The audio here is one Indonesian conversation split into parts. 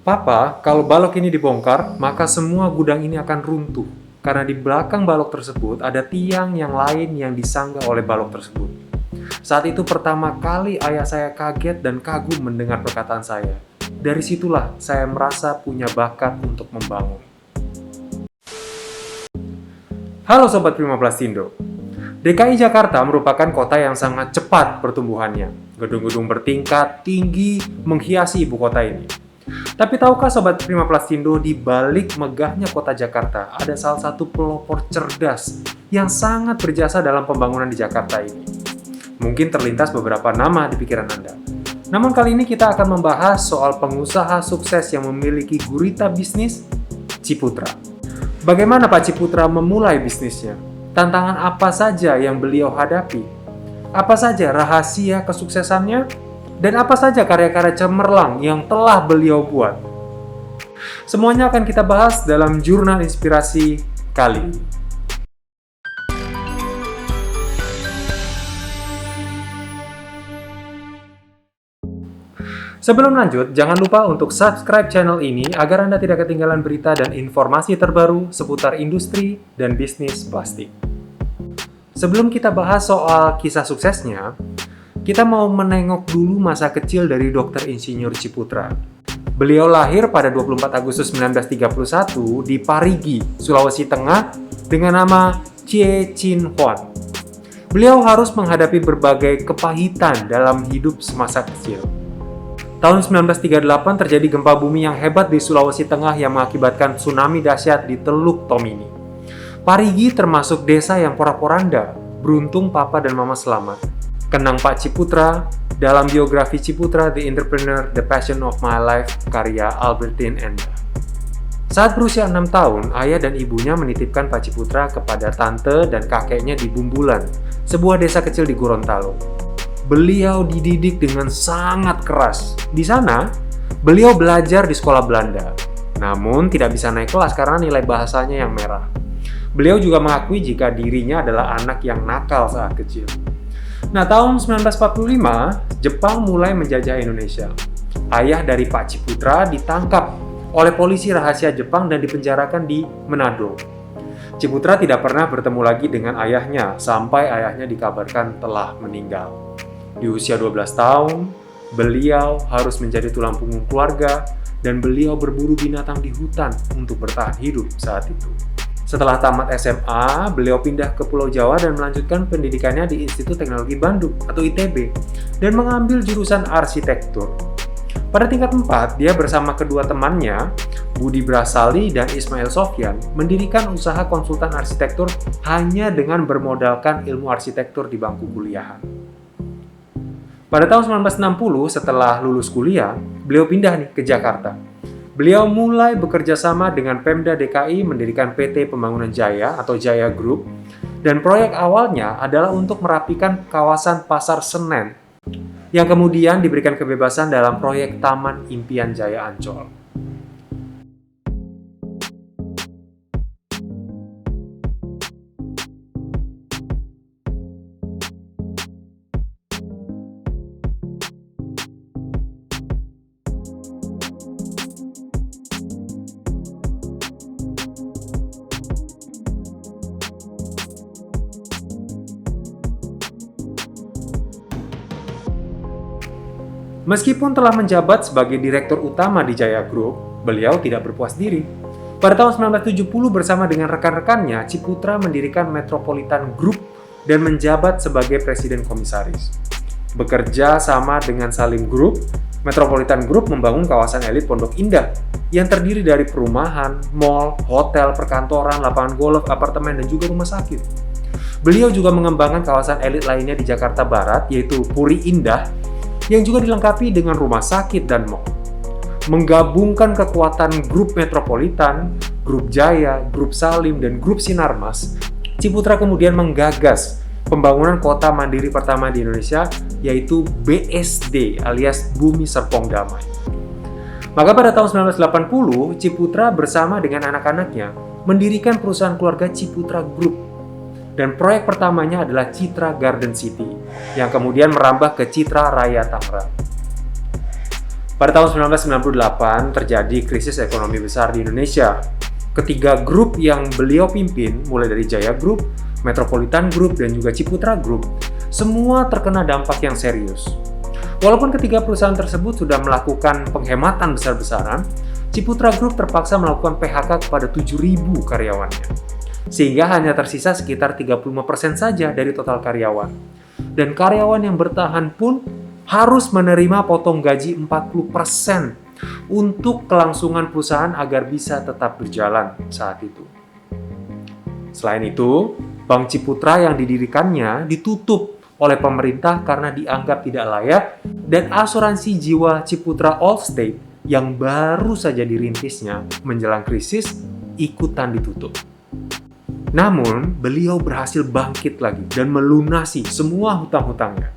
Papa, kalau balok ini dibongkar, maka semua gudang ini akan runtuh. Karena di belakang balok tersebut ada tiang yang lain yang disanggah oleh balok tersebut. Saat itu pertama kali ayah saya kaget dan kagum mendengar perkataan saya. Dari situlah saya merasa punya bakat untuk membangun. Halo Sobat Prima Plastindo. DKI Jakarta merupakan kota yang sangat cepat pertumbuhannya. Gedung-gedung bertingkat tinggi menghiasi ibu kota ini. Tapi tahukah Sobat Prima Plastindo, di balik megahnya kota Jakarta ada salah satu pelopor cerdas yang sangat berjasa dalam pembangunan di Jakarta ini. Mungkin terlintas beberapa nama di pikiran Anda. Namun kali ini kita akan membahas soal pengusaha sukses yang memiliki gurita bisnis, Ciputra. Bagaimana Pak Ciputra memulai bisnisnya? Tantangan apa saja yang beliau hadapi? Apa saja rahasia kesuksesannya? Dan apa saja karya-karya cemerlang yang telah beliau buat? Semuanya akan kita bahas dalam Jurnal Inspirasi kali ini. Sebelum lanjut, jangan lupa untuk subscribe channel ini agar Anda tidak ketinggalan berita dan informasi terbaru seputar industri dan bisnis plastik. Sebelum kita bahas soal kisah suksesnya, kita mau menengok dulu masa kecil dari Dr. Insinyur Ciputra. Beliau lahir pada 24 Agustus 1931 di Parigi, Sulawesi Tengah dengan nama Chie Chin Huan. Beliau harus menghadapi berbagai kepahitan dalam hidup semasa kecil. Tahun 1938 terjadi gempa bumi yang hebat di Sulawesi Tengah yang mengakibatkan tsunami dahsyat di Teluk Tomini. Parigi termasuk desa yang porak-poranda. Beruntung Papa dan Mama selamat. Kenang Pak Ciputra dalam biografi Ciputra, The Entrepreneur, The Passion of My Life, karya Albertine Enda. Saat berusia 6 tahun, ayah dan ibunya menitipkan Pak Ciputra kepada tante dan kakeknya di Bumbulan, sebuah desa kecil di Gorontalo. Beliau dididik dengan sangat keras. Di sana, beliau belajar di sekolah Belanda. Namun, tidak bisa naik kelas karena nilai bahasanya yang merah. Beliau juga mengakui jika dirinya adalah anak yang nakal saat kecil. Nah, tahun 1945, Jepang mulai menjajah Indonesia. Ayah dari Pak Ciputra ditangkap oleh polisi rahasia Jepang dan dipenjarakan di Manado. Ciputra tidak pernah bertemu lagi dengan ayahnya sampai ayahnya dikabarkan telah meninggal. Di usia 12 tahun, beliau harus menjadi tulang punggung keluarga dan beliau berburu binatang di hutan untuk bertahan hidup saat itu. Setelah tamat SMA, beliau pindah ke Pulau Jawa dan melanjutkan pendidikannya di Institut Teknologi Bandung atau ITB dan mengambil jurusan arsitektur. Pada tingkat 4, dia bersama kedua temannya, Budi Brasali dan Ismail Sofyan, mendirikan usaha konsultan arsitektur hanya dengan bermodalkan ilmu arsitektur di bangku kuliahan. Pada tahun 1960, setelah lulus kuliah, beliau pindah ke Jakarta. Beliau mulai bekerja sama dengan Pemda DKI mendirikan PT Pembangunan Jaya atau Jaya Group, dan proyek awalnya adalah untuk merapikan kawasan Pasar Senen yang kemudian diberikan kebebasan dalam proyek Taman Impian Jaya Ancol. Meskipun telah menjabat sebagai direktur utama di Jaya Group, beliau tidak berpuas diri. Pada tahun 1970 bersama dengan rekan-rekannya, Ciputra mendirikan Metropolitan Group dan menjabat sebagai presiden komisaris. Bekerja sama dengan Salim Group, Metropolitan Group membangun kawasan elit Pondok Indah yang terdiri dari perumahan, mall, hotel, perkantoran, lapangan golf, apartemen, dan juga rumah sakit. Beliau juga mengembangkan kawasan elit lainnya di Jakarta Barat, yaitu Puri Indah, yang juga dilengkapi dengan rumah sakit dan mall. Menggabungkan kekuatan grup Metropolitan, grup Jaya, grup Salim, dan grup Sinarmas, Ciputra kemudian menggagas pembangunan kota mandiri pertama di Indonesia, yaitu BSD alias Bumi Serpong Damai. Maka pada tahun 1980, Ciputra bersama dengan anak-anaknya mendirikan perusahaan keluarga Ciputra Group. Dan proyek pertamanya adalah Citra Garden City, yang kemudian merambah ke Citra Raya Tangerang. Pada tahun 1998 terjadi krisis ekonomi besar di Indonesia. Ketiga grup yang beliau pimpin, mulai dari Jaya Group, Metropolitan Group, dan juga Ciputra Group, semua terkena dampak yang serius. Walaupun ketiga perusahaan tersebut sudah melakukan penghematan besar-besaran, Ciputra Group terpaksa melakukan PHK kepada 7.000 karyawannya. Sehingga hanya tersisa sekitar 35% saja dari total karyawan. Dan karyawan yang bertahan pun harus menerima potong gaji 40% untuk kelangsungan perusahaan agar bisa tetap berjalan saat itu. Selain itu, Bank Ciputra yang didirikannya ditutup oleh pemerintah karena dianggap tidak layak, dan asuransi jiwa Ciputra Allstate yang baru saja dirintisnya menjelang krisis ikutan ditutup. Namun, beliau berhasil bangkit lagi dan melunasi semua hutang-hutangnya.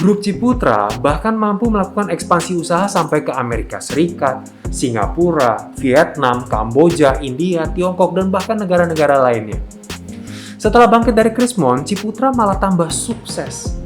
Grup Ciputra bahkan mampu melakukan ekspansi usaha sampai ke Amerika Serikat, Singapura, Vietnam, Kamboja, India, Tiongkok, dan bahkan negara-negara lainnya. Setelah bangkit dari krismon, Ciputra malah tambah sukses.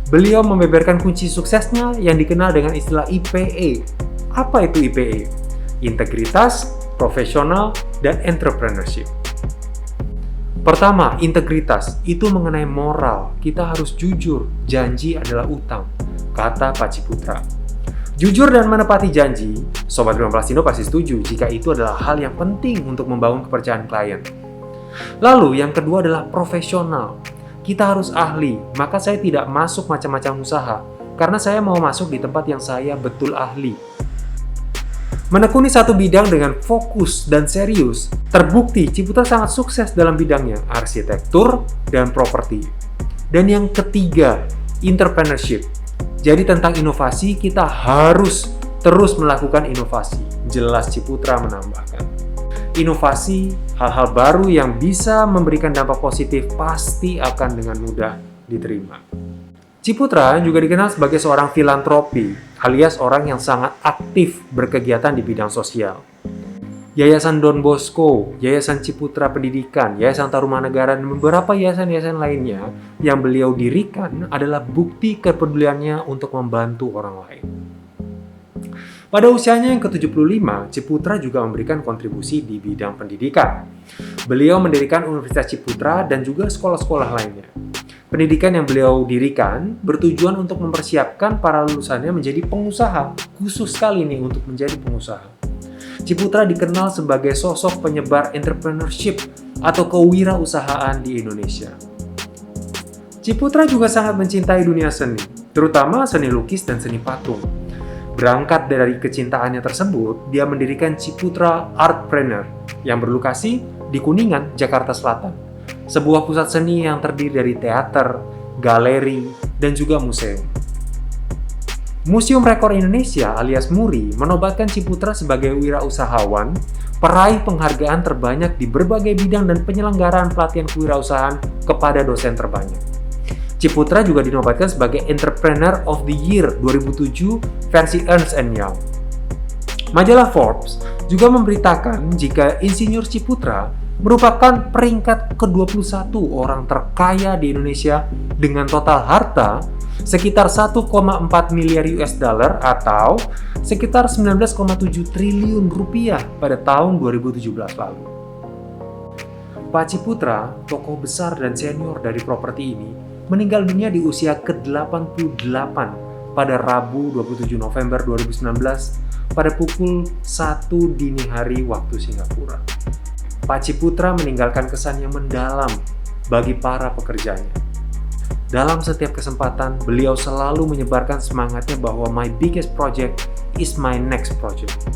Beliau membeberkan kunci suksesnya yang dikenal dengan istilah IPE. Apa itu IPE? Integritas, profesional, dan entrepreneurship. Pertama, integritas. Itu mengenai moral. Kita harus jujur. Janji adalah utang, kata Pak Ciputra. Jujur dan menepati janji, Sobat 15 Indo pasti setuju jika itu adalah hal yang penting untuk membangun kepercayaan klien. Lalu, yang kedua adalah profesional. Kita harus ahli, maka saya tidak masuk macam-macam usaha, karena saya mau masuk di tempat yang saya betul ahli. Menekuni satu bidang dengan fokus dan serius, terbukti Ciputra sangat sukses dalam bidangnya, arsitektur dan properti. Dan yang ketiga, entrepreneurship. Jadi tentang inovasi, kita harus terus melakukan inovasi. Jelas Ciputra menambahkan. Inovasi, hal-hal baru yang bisa memberikan dampak positif pasti akan dengan mudah diterima. Ciputra juga dikenal sebagai seorang filantropi, alias orang yang sangat aktif berkegiatan di bidang sosial. Yayasan Don Bosco, Yayasan Ciputra Pendidikan, Yayasan Tarumanegara, dan beberapa yayasan-yayasan lainnya yang beliau dirikan adalah bukti kepeduliannya untuk membantu orang lain. Pada usianya yang ke-75, Ciputra juga memberikan kontribusi di bidang pendidikan. Beliau mendirikan Universitas Ciputra dan juga sekolah-sekolah lainnya. Pendidikan yang beliau dirikan bertujuan untuk mempersiapkan para lulusannya menjadi pengusaha, khusus sekali nih untuk menjadi pengusaha. Ciputra dikenal sebagai sosok penyebar entrepreneurship atau kewirausahaan di Indonesia. Ciputra juga sangat mencintai dunia seni, terutama seni lukis dan seni patung. Berangkat dari kecintaannya tersebut, dia mendirikan Ciputra Artpreneur yang berlokasi di Kuningan, Jakarta Selatan. Sebuah pusat seni yang terdiri dari teater, galeri, dan juga museum. Museum Rekor Indonesia alias MURI menobatkan Ciputra sebagai wirausahawan, peraih penghargaan terbanyak di berbagai bidang dan penyelenggaraan pelatihan kewirausahaan kepada dosen terbanyak. Ciputra juga dinobatkan sebagai Entrepreneur of the Year 2007 versi Ernst & Young. Majalah Forbes juga memberitakan jika Insinyur Ciputra merupakan peringkat ke-21 orang terkaya di Indonesia dengan total harta sekitar 1,4 miliar US dollar atau sekitar 19,7 triliun rupiah pada tahun 2017 lalu. Pak Ciputra, tokoh besar dan senior dari properti ini, meninggal dunia di usia ke-88 pada Rabu 27 November 2019 pada pukul 1 dini hari waktu Singapura. Pak Ciputra meninggalkan kesan yang mendalam bagi para pekerjanya. Dalam setiap kesempatan, beliau selalu menyebarkan semangatnya bahwa my biggest project is my next project.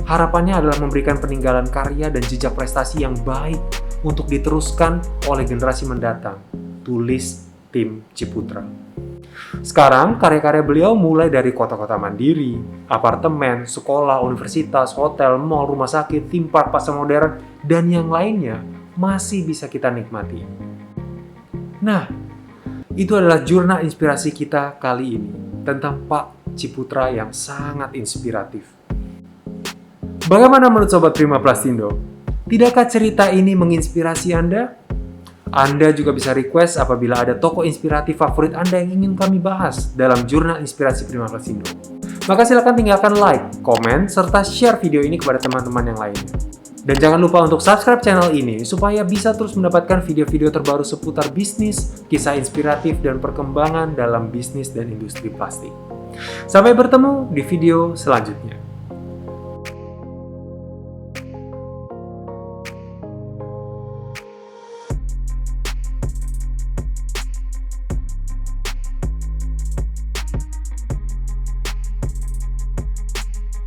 Harapannya adalah memberikan peninggalan karya dan jejak prestasi yang baik untuk diteruskan oleh generasi mendatang. Tulis tim Ciputra. Sekarang, karya-karya beliau mulai dari kota-kota mandiri, apartemen, sekolah, universitas, hotel, mall, rumah sakit, theme park, pasar modern, dan yang lainnya masih bisa kita nikmati. Nah, itu adalah jurnal inspirasi kita kali ini tentang Pak Ciputra yang sangat inspiratif. Bagaimana menurut Sobat Prima Plastindo? Tidakkah cerita ini menginspirasi Anda? Anda juga bisa request apabila ada tokoh inspiratif favorit Anda yang ingin kami bahas dalam jurnal inspirasi Prima Plastindo. Maka silakan tinggalkan like, komen, serta share video ini kepada teman-teman yang lainnya. Dan jangan lupa untuk subscribe channel ini supaya bisa terus mendapatkan video-video terbaru seputar bisnis, kisah inspiratif, dan perkembangan dalam bisnis dan industri plastik. Sampai bertemu di video selanjutnya.